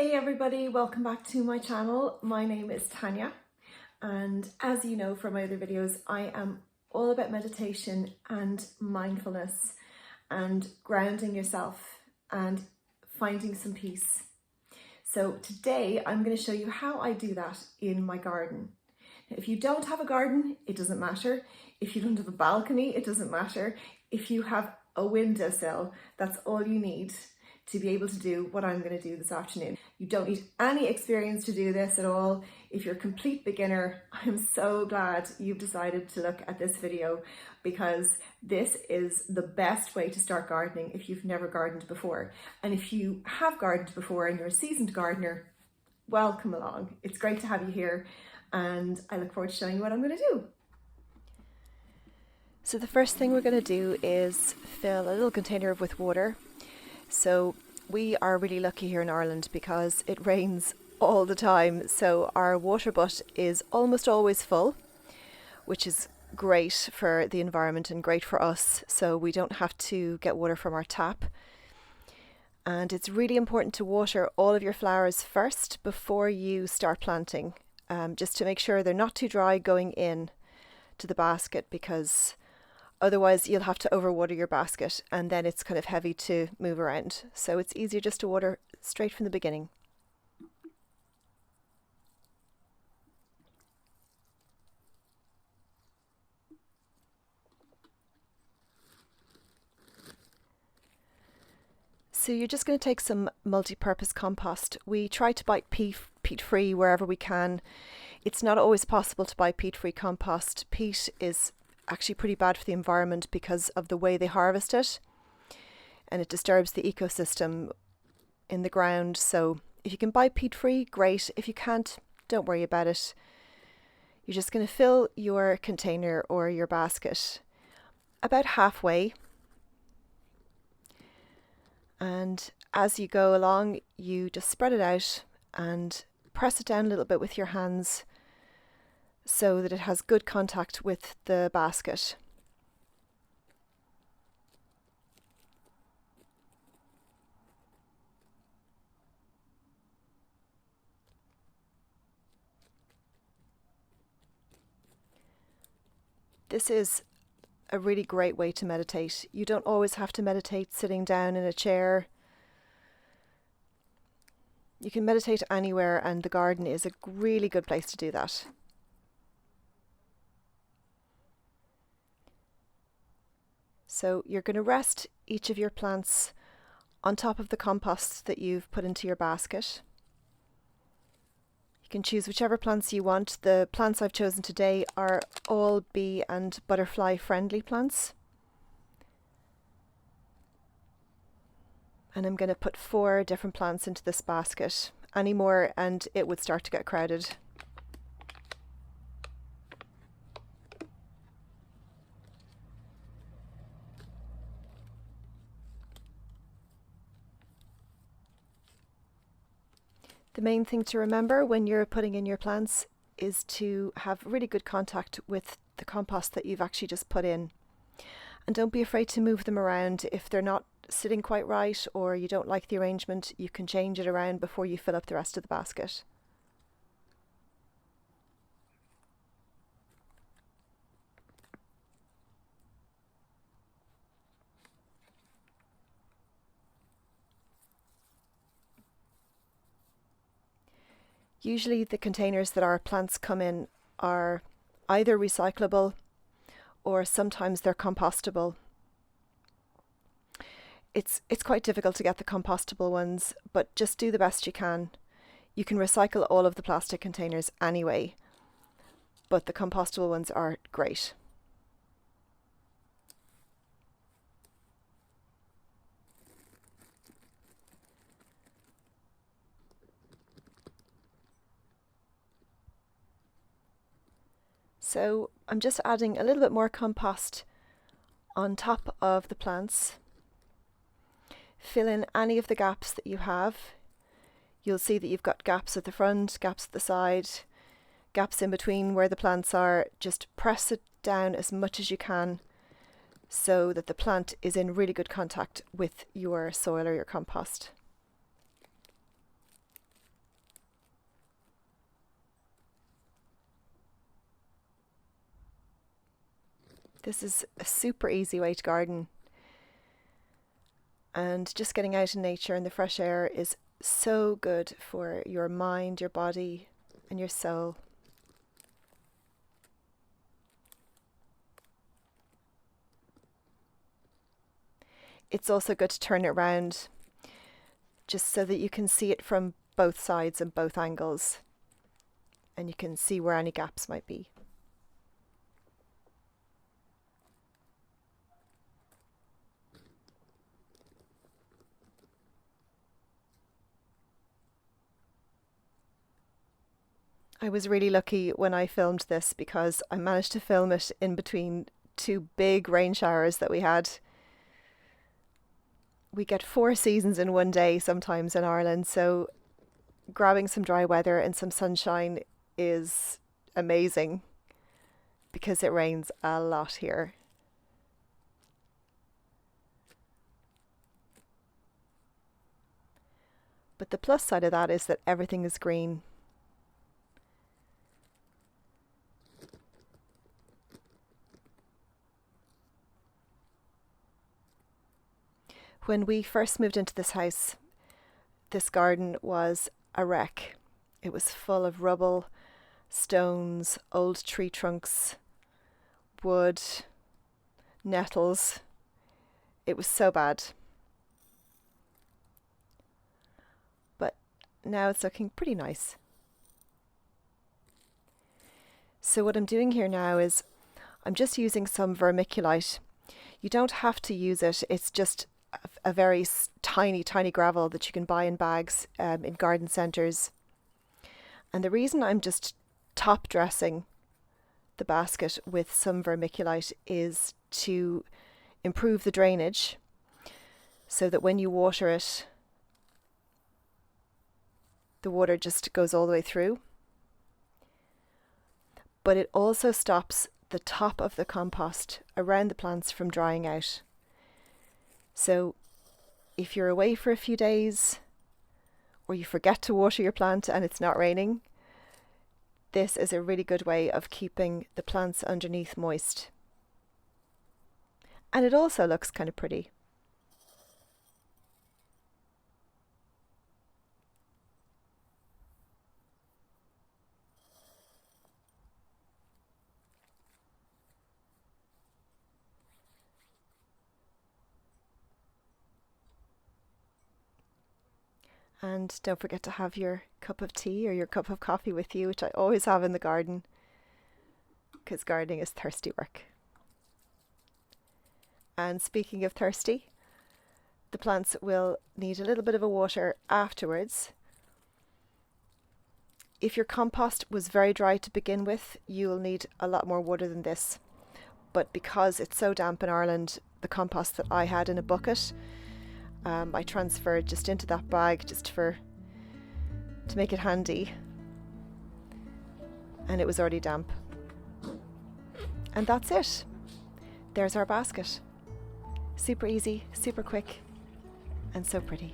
Hey everybody, welcome back to my channel. My name is Tanya, and as you know from my other videos, I am all about meditation and mindfulness and grounding yourself and finding some peace. So today I'm going to show you how I do that in my garden. Now, if you don't have a garden, it doesn't matter. If you don't have a balcony, it doesn't matter. If you have a windowsill, that's all you need to be able to do what I'm going to do this afternoon. You don't need any experience to do this at all. If you're a complete beginner, I'm so glad you've decided to look at this video, because this is the best way to start gardening if you've never gardened before. And if you have gardened before and you're a seasoned gardener, welcome along. It's great to have you here, and I look forward to showing you what I'm going to do. So the first thing we're going to do is fill a little container with water. So we are really lucky here in Ireland because it rains all the time. So our water butt is almost always full, which is great for the environment and great for us. So we don't have to get water from our tap. And it's really important to water all of your flowers first before you start planting, just to make sure they're not too dry going in to the basket, because otherwise you'll have to overwater your basket and then it's kind of heavy to move around. So it's easier just to water straight from the beginning. So you're just going to take some multi-purpose compost. We try to buy peat-free wherever we can. It's not always possible to buy peat-free compost. Peat is actually pretty bad for the environment because of the way they harvest it, and it disturbs the ecosystem in the ground. So if you can buy peat-free, great. If you can't, don't worry about it. You're just going to fill your container or your basket about halfway, and as you go along you just spread it out and press it down a little bit with your hands so that it has good contact with the basket. This is a really great way to meditate. You don't always have to meditate sitting down in a chair. You can meditate anywhere, and the garden is a really good place to do that. So you're going to rest each of your plants on top of the compost that you've put into your basket. You can choose whichever plants you want. The plants I've chosen today are all bee and butterfly friendly plants. And I'm going to put 4 different plants into this basket. Any more and it would start to get crowded. The main thing to remember when you're putting in your plants is to have really good contact with the compost that you've actually just put in. And don't be afraid to move them around. If they're not sitting quite right or you don't like the arrangement, you can change it around before you fill up the rest of the basket. Usually the containers that our plants come in are either recyclable or sometimes they're compostable. It's quite difficult to get the compostable ones, but just do the best you can. You can recycle all of the plastic containers anyway, but the compostable ones are great. So I'm just adding a little bit more compost on top of the plants. Fill in any of the gaps that you have. You'll see that you've got gaps at the front, gaps at the side, gaps in between where the plants are. Just press it down as much as you can so that the plant is in really good contact with your soil or your compost. This is a super easy way to garden. And just getting out in nature and the fresh air is so good for your mind, your body, and your soul. It's also good to turn it around just so that you can see it from both sides and both angles, and you can see where any gaps might be. I was really lucky when I filmed this because I managed to film it in between two big rain showers that we had. We get 4 seasons in one day sometimes in Ireland, so grabbing some dry weather and some sunshine is amazing because it rains a lot here. But the plus side of that is that everything is green. When we first moved into this house, this garden was a wreck. It was full of rubble, stones, old tree trunks, wood, nettles. It was so bad. But now it's looking pretty nice. So what I'm doing here now is I'm just using some vermiculite. You don't have to use it, it's just a very tiny gravel that you can buy in bags in garden centres. And the reason I'm just top dressing the basket with some vermiculite is to improve the drainage so that when you water it, the water just goes all the way through. But it also stops the top of the compost around the plants from drying out. So if you're away for a few days or you forget to water your plant and it's not raining, this is a really good way of keeping the plants underneath moist. And it also looks kind of pretty. And don't forget to have your cup of tea or your cup of coffee with you, which I always have in the garden, because gardening is thirsty work. And speaking of thirsty, the plants will need a little bit of a water afterwards. If your compost was very dry to begin with, you'll need a lot more water than this. But because it's so damp in Ireland, the compost that I had in a bucket, I transferred just into that bag just to make it handy, and it was already damp. And that's it. There's our basket. Super easy, super quick, and so pretty.